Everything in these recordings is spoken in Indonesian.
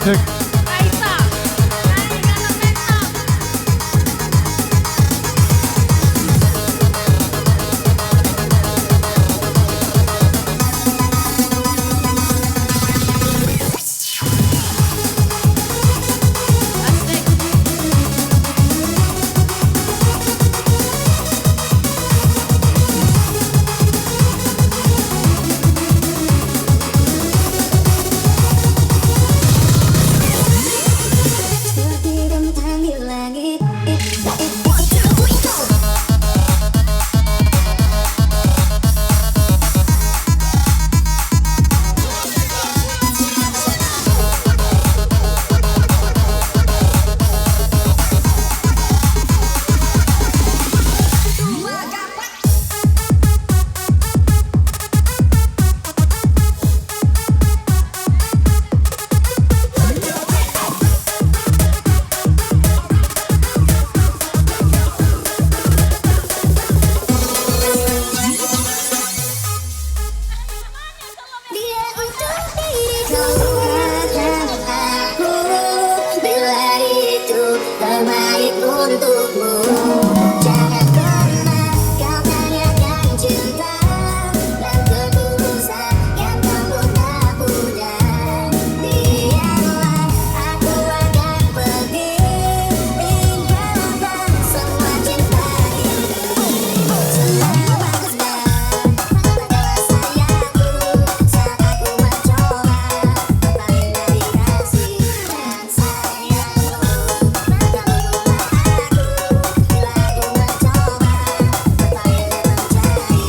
cek. Raisa, dari kata mental. Asik. Seperti bintang di langit. Dia untuk diriku dan aku, bila itu terbaik untukmu. Jangan pernah kau tanyakan cinta dan ketulusan yang kau pernah punya. Biarlah aku akan pergi, tinggalkan semua cinta ini. Selalu bagusnya adalah sayangku saat aku mencoba berpaling dari kasih dan sayangmu. Maka bunuhlah aku bila aku mencoba berpaling dan mencari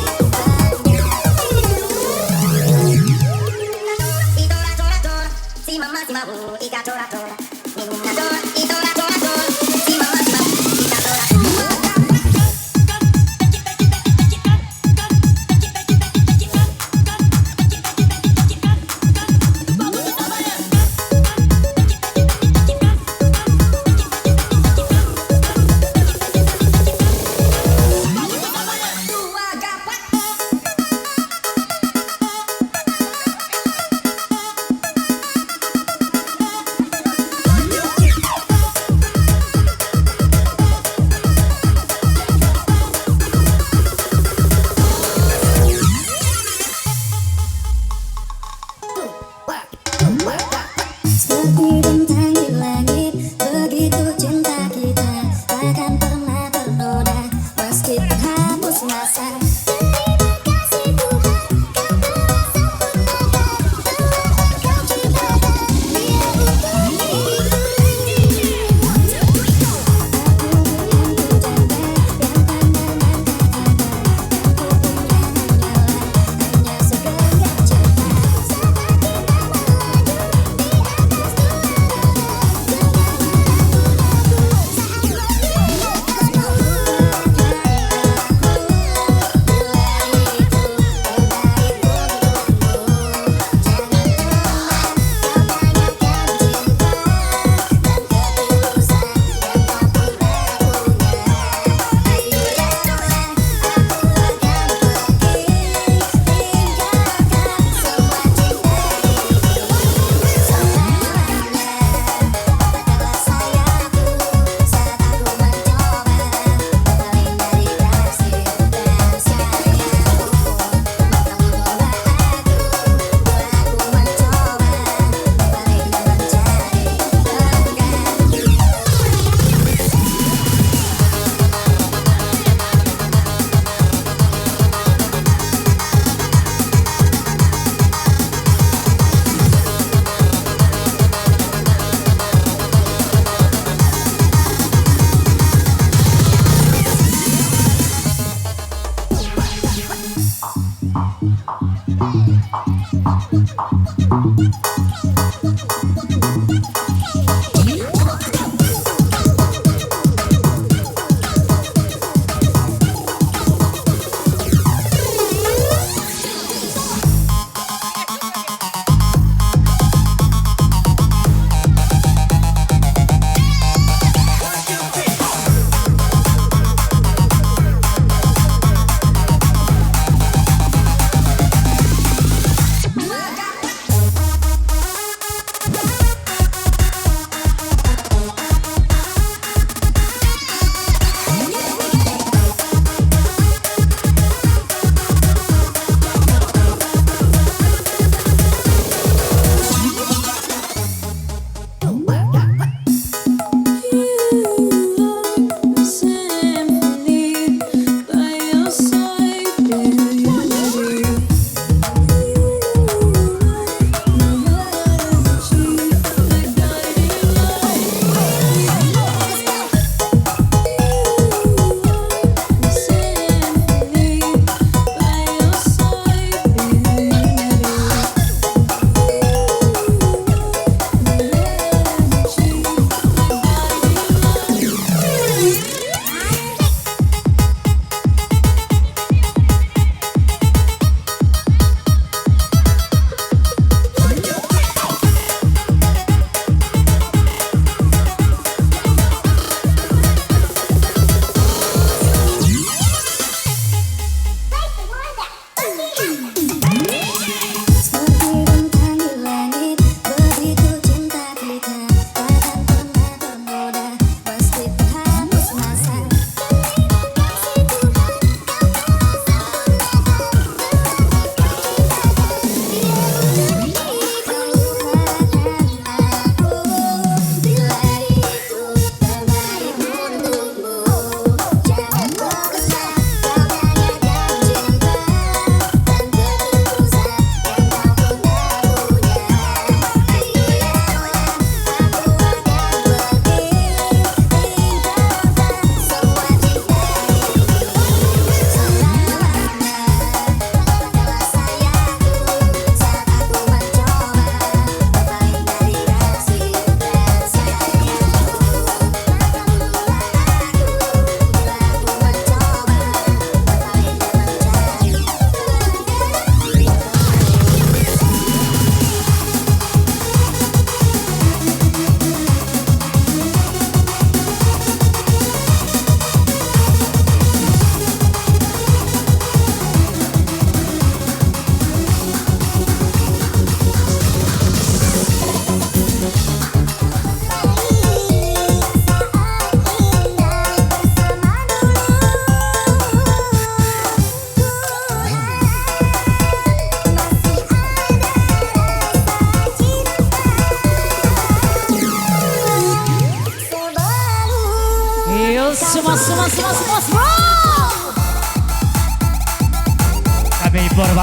Itora tora tora, si mama si mabu, ika tora tora. Minumna tora, itora tora tora, si mama si mabu, ika tora tora. Seperti bintang di langit, begitu cinta kita takkan pernah ternoda meski terhapus masa. Terima kasih Tuhan, kau telah sempurnakan telah kau ciptakan dia untuk diriku. Aku yang ku jaga, yang pandangan katakan, yang ku punya hanya segenggam cinta. Seperti nama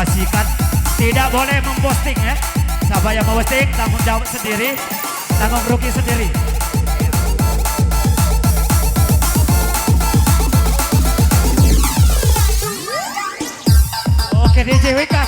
informasikan tidak boleh memposting ya. Siapa yang memposting tanggung jawab sendiri, tanggung rugi sendiri. Oke DJ Wika.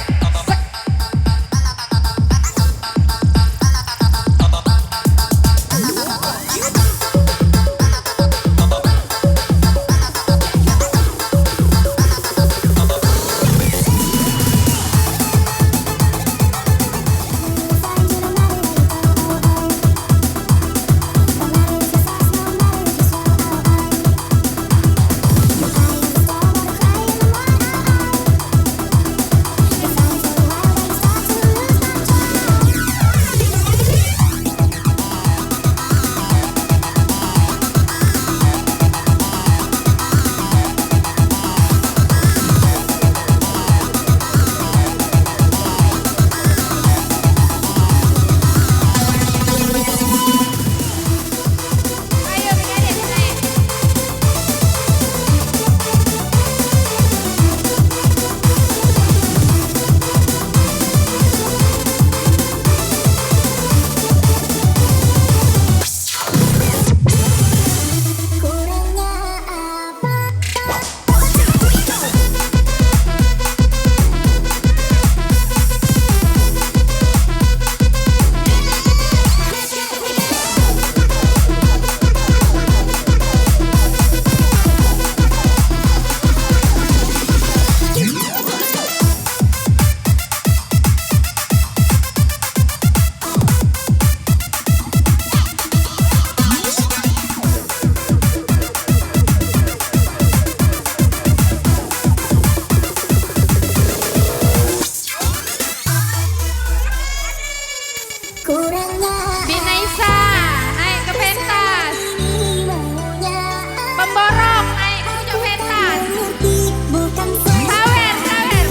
Binaisa naik ke pentas. Pemborong naik ke puncak pentas. Sawer, sawer.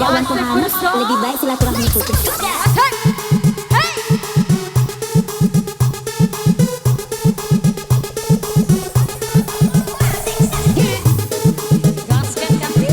Kawan Tuhan, lebih baik silaturahmi putus. Asik. Hei. Gaskan kaki.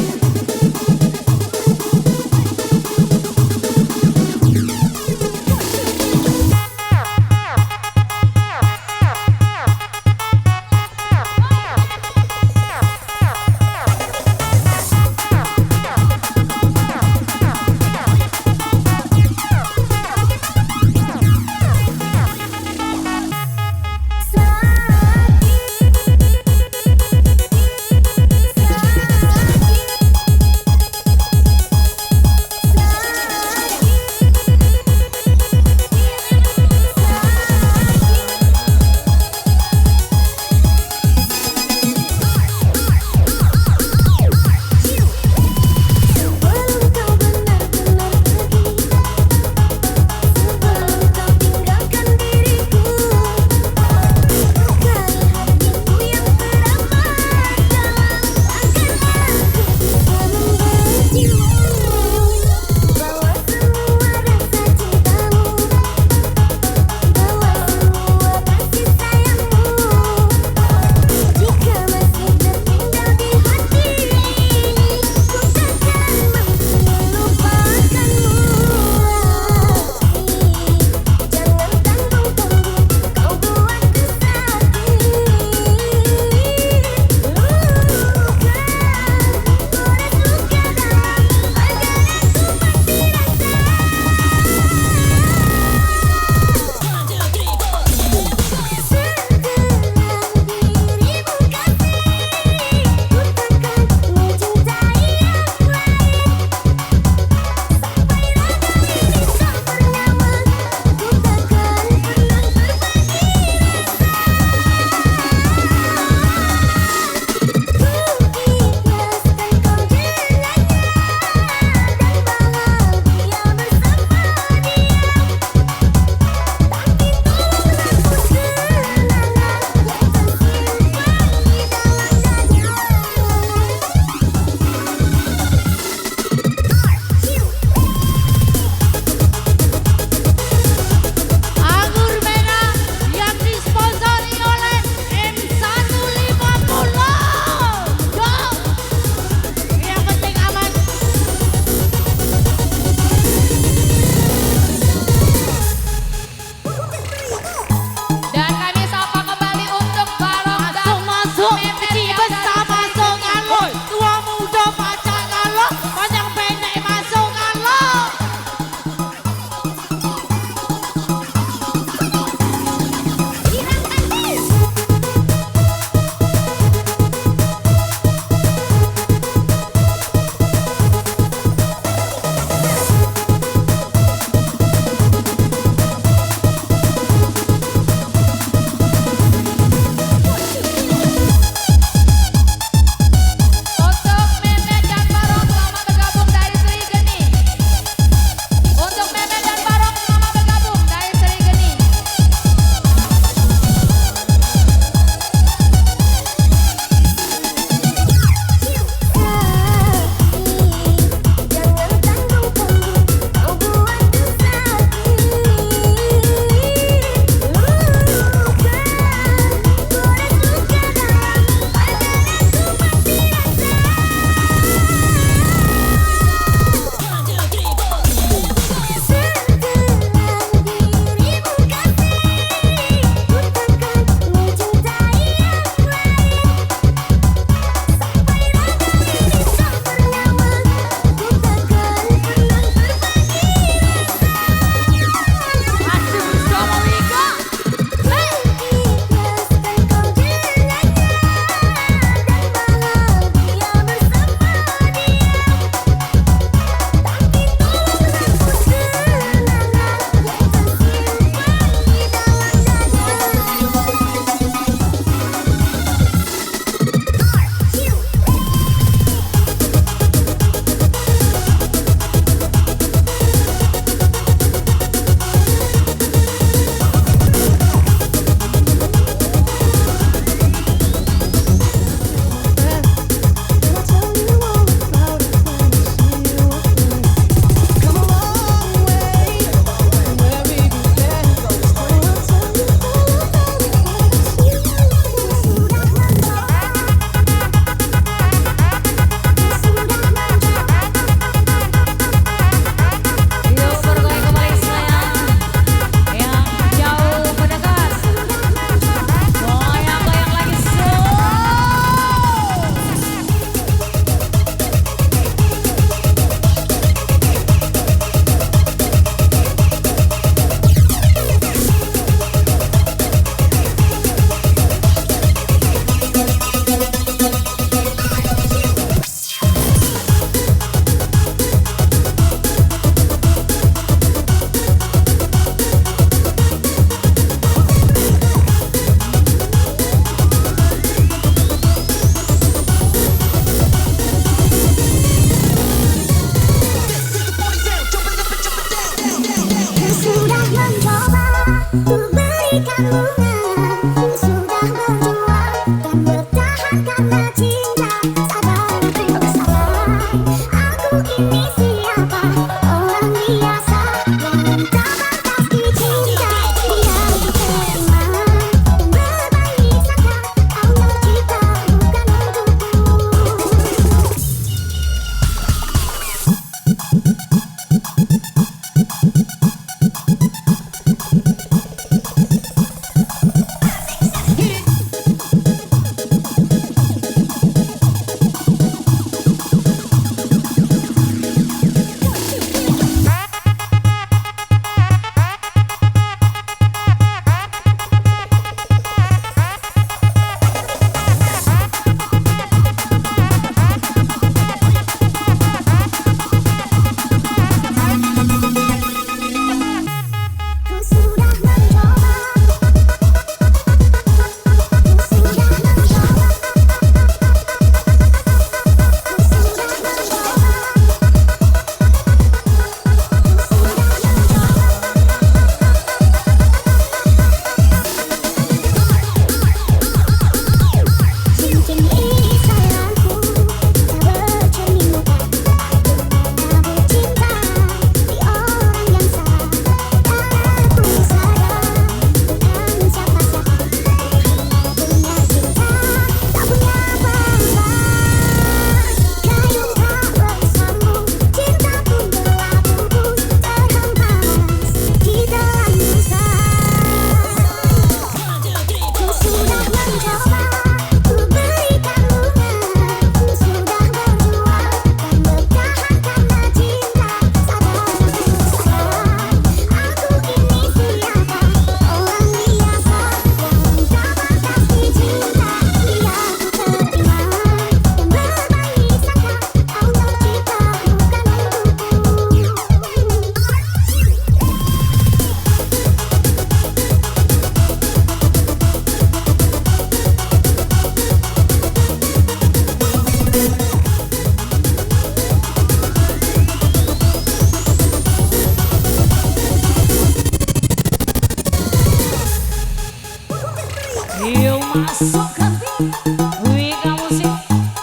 Wih kamu sih.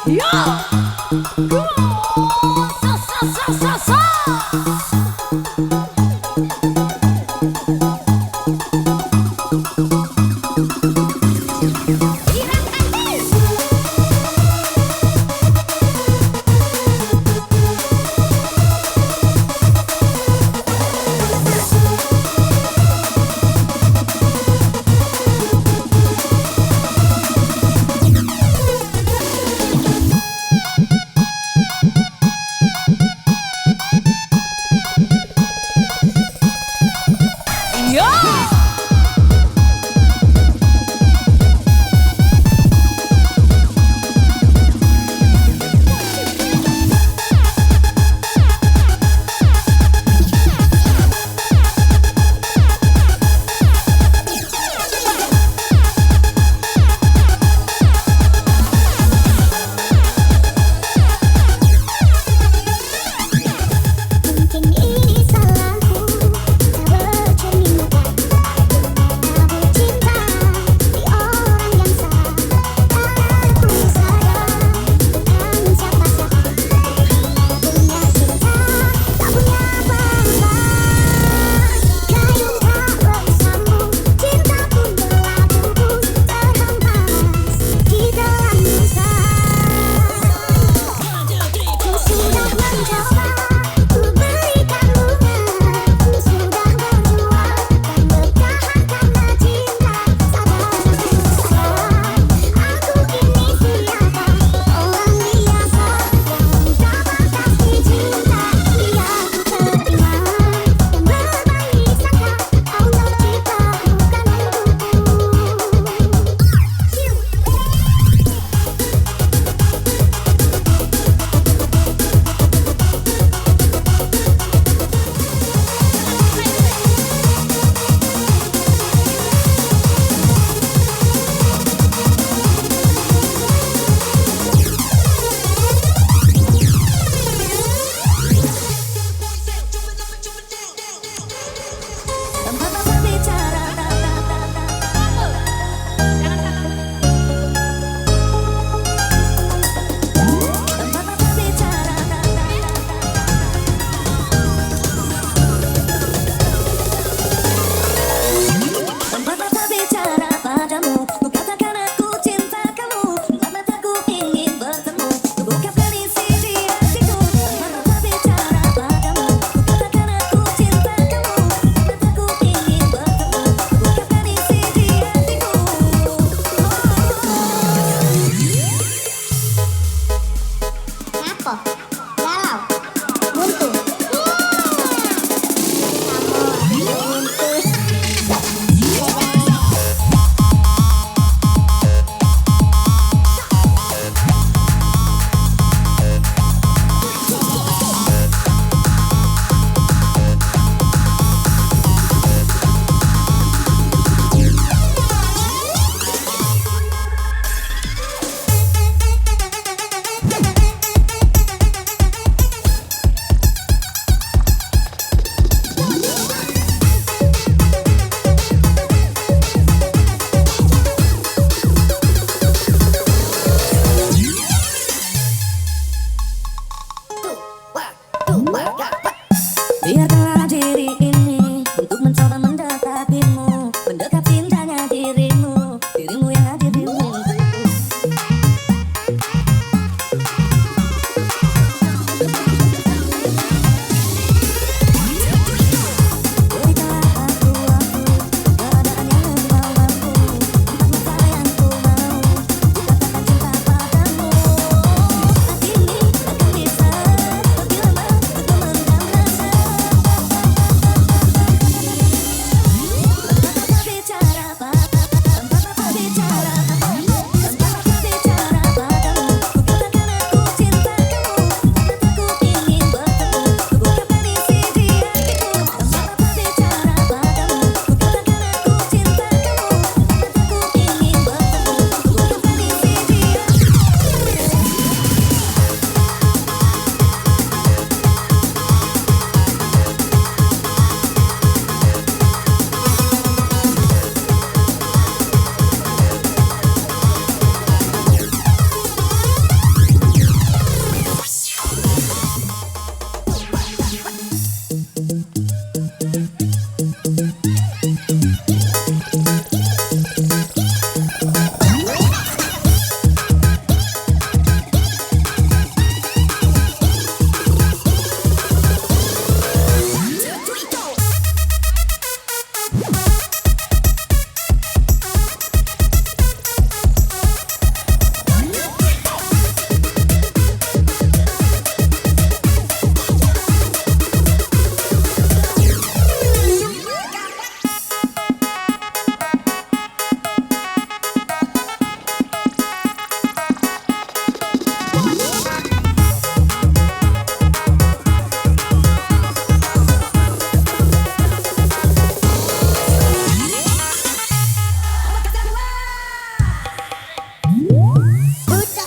Yo. Go. Sa sa sa sa sa.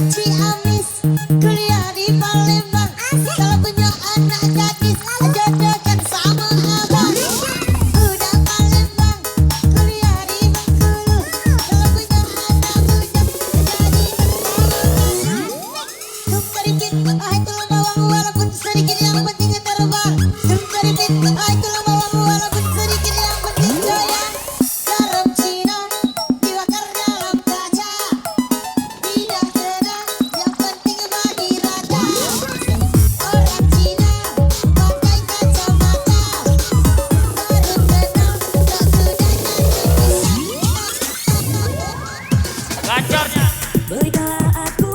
Ciamis, kuliah di Palembang. Kalau punya anak gadis, jodohkan sama abang. Udah Palembang, kuliah di Bengkulu. Kalau punya anak bujang, jadi sedikit, ah itulah bawang walaupun sedikit yang penting terbang. Sedikit, ah itulah bawang walaupun sedikit yang penting doyan. Garam Cina dibakar dalam kaca. Tidak sedang, yang penting bagi raja. Orang Cina pakai kacamata. Baru kenal, tak sudah Gacornya. Berikanlah aku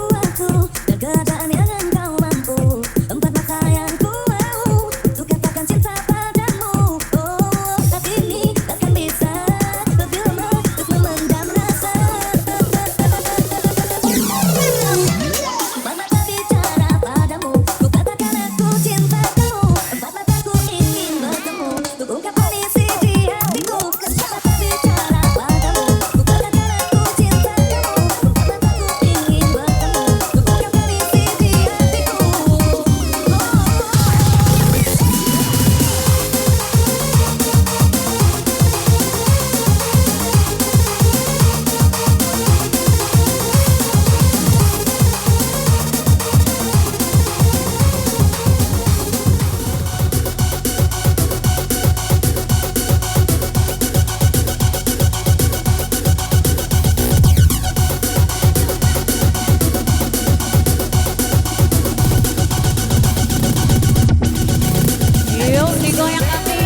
dan keadaan yang engkau mampu. Tempat pakaianku untuk katakan cinta padamu. Oh, tapi ini takkan bisa lebih lama untuk memendam rasa. Empat mata bicara padamu, ku katakan aku cinta kamu. Empat mataku ingin bertemu, untuk ungkapkan isi di hatiku. Empat mata bicara padamu, ku katakan aku cinta kamu. Empat mataku ingin bertemu, untuk ungkapkan isi di hatiku. Yuk digoyang kami.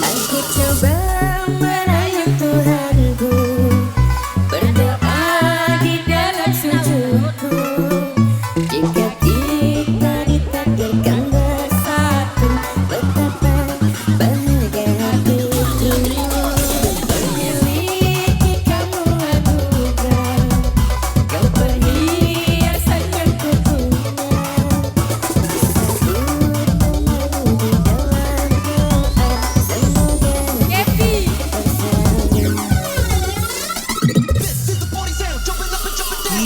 Aku coba merayu Tuhanku, berdoa di dalam sujudku. Jika kita ditakdirkan bersatu, betapa bahagia hatiku. Memiliki kamu anugerah, kau perhiasan yang kupunya.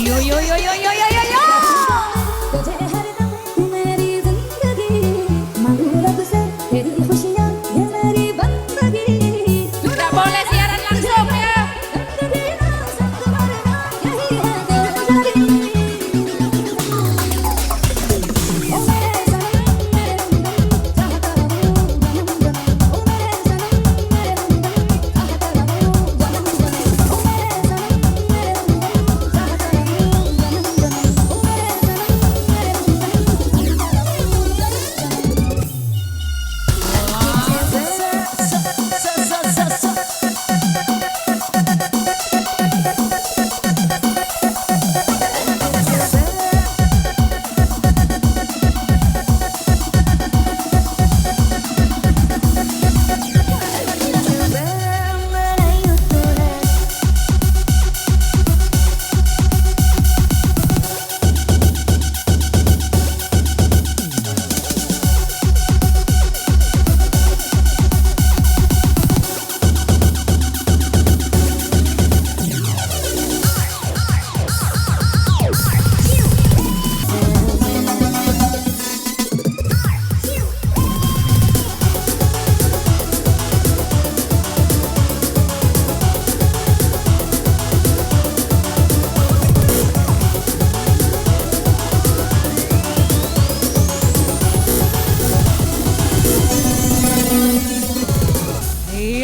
Yo yo yo yo yo yo yo yo. तुझे हरदम मेरी जिंदगी मांगू रब से तेरी खुशियाँ ये मेरी बंदगी Sudah boleh siaran langsung ya. जिंदगी ना संग मरना यही है गुजारी ओ मेरे सनम मेरे हमदम चाहता रहूं जन्म जन्म ओ मेरे सनम मेरे हमदम चाहता रहूं जन्म जन्म ओ मेरे सनम मेरे हमदम चाहता रहूं जन्म जन्म ओ मेरे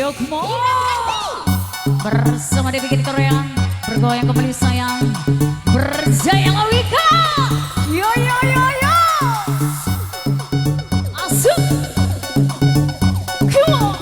Yukmo bersama dibikin korean, bergoyang kembali sayang, berjaya Wika. Yo yo yo yo. Asuk. Come on.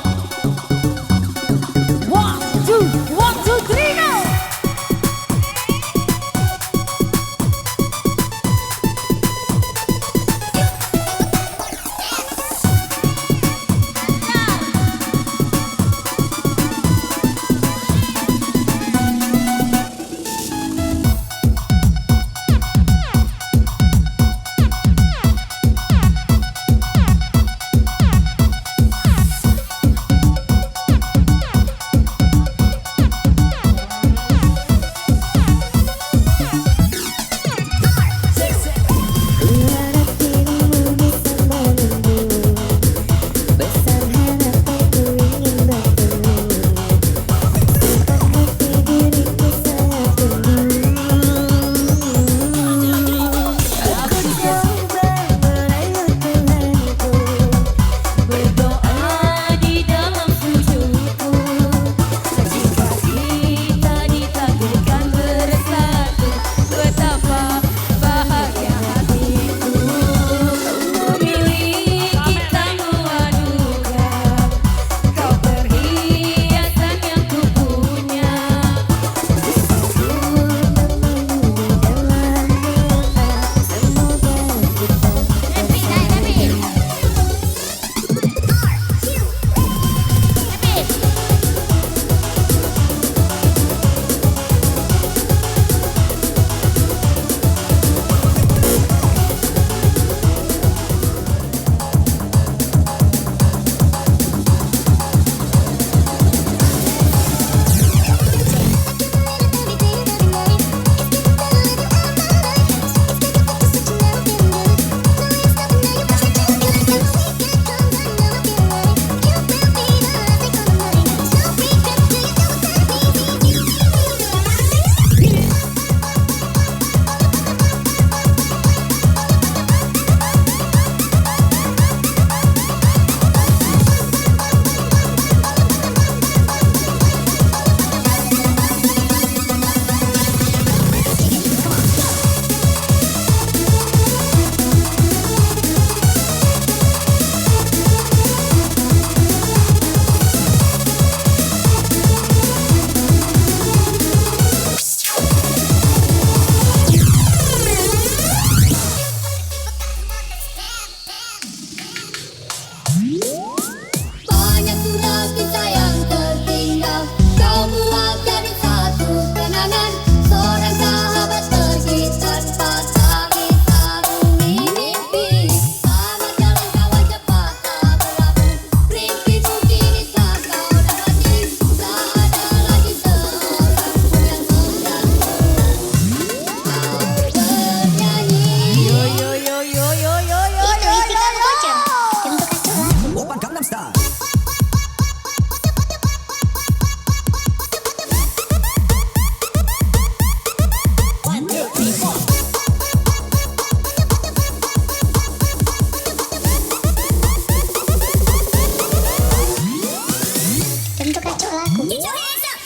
laku. Get your hands up.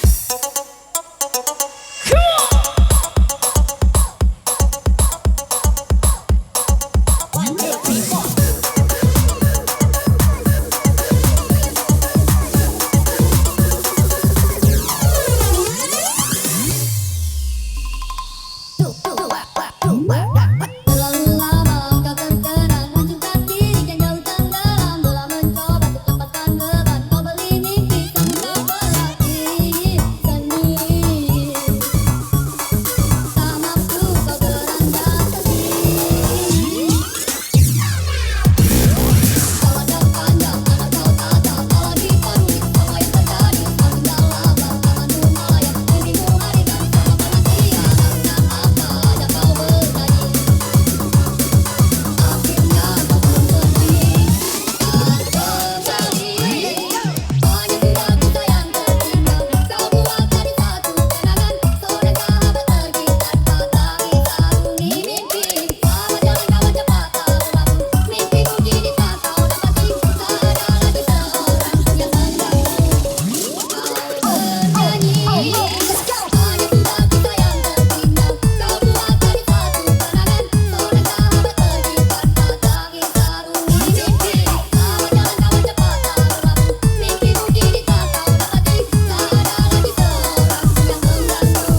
One, two, three, four. Terlalu lama kau terkenang hancurkan diri dan jauh tenggelam. Telah mencoba untuk lepaskan beban. Kau beli mimpi tapi kau berlatih sendiri. Tak mampu kau beranjak kaki. Kalau jauh panjang anak kau tak tahu. Kalau dipenuhi apa yang terjadi. Aku dalam taman Himalaya. Mimpimu hari-hari sama penantian. Karena apa aja kau berjanji. Akhirnya kau pun pergi dan kembali. Hanya sudah kita yang tertinggal. Kau buat jadi satu kenangan. Sore sahabat pergi tanpa tali sarungi mimpi. Sama jalan kawan cepat tak berlaku. Mimpiku kini tak kau dapati. Tak ada lagi seorang yang mengganggu. Kau bernyanyi. Hanya sudah kita yang tertinggal. Kau buat jadi satu kenangan. Sore sahabat pergi tanpa tali sarungi mimpi. Sama jalan kawan cepat tak berlaku. Mimpiku kini tak kau dapati. Tak ada lagi seorang yang mengganggu.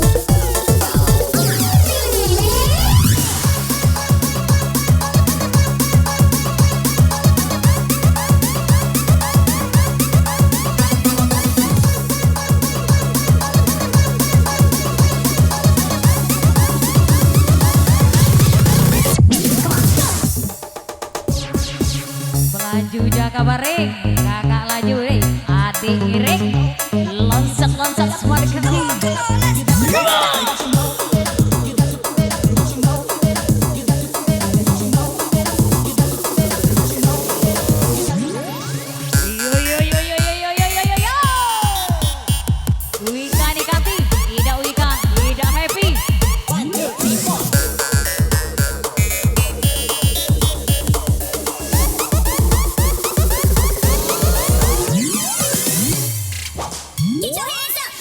Melaju jaka bareng, kakak laju deh, adik iring, loncat-loncat semua di kaki. Yo yo yo yo yo yo yo yo yo yo. Wika nikati, tidak Wika, tidak happy. Get your hands up.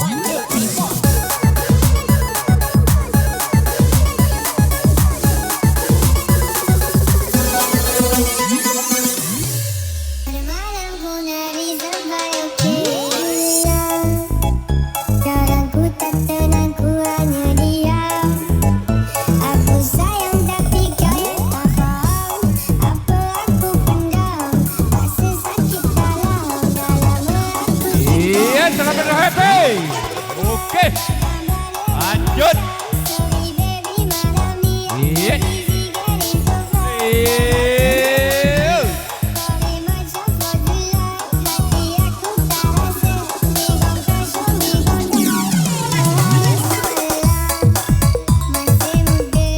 One, two, three, four. Pada malamku nari sampai oke. Sekarang ku tak tenang, ku hanya diam. Aku sayang tapi kau yang tak faham. Apa aku pendam, rasa sakit dalam aku. Iya, sangat happy. Oke, lanjut. Sorry baby, malam ni aku Iya. busy getting so far. Sorry macam for the love, hati aku tak rasa. We gon' crash or we gon' die. Masih muda,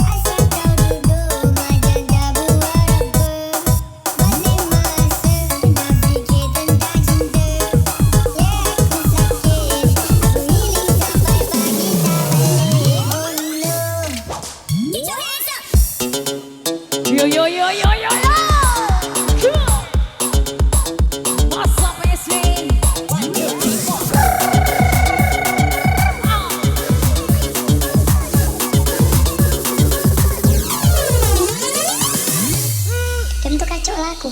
asal kau duduk majanda buat apa? Masih masa nak fikir tentang cinta. Ya aku sakit, aku healing sampai pagi tak berhenti. Oh no. Get your hands up. Yo yo yo yo yo yo. Masa PSW. One, two, three, four. Tentu kacau laku.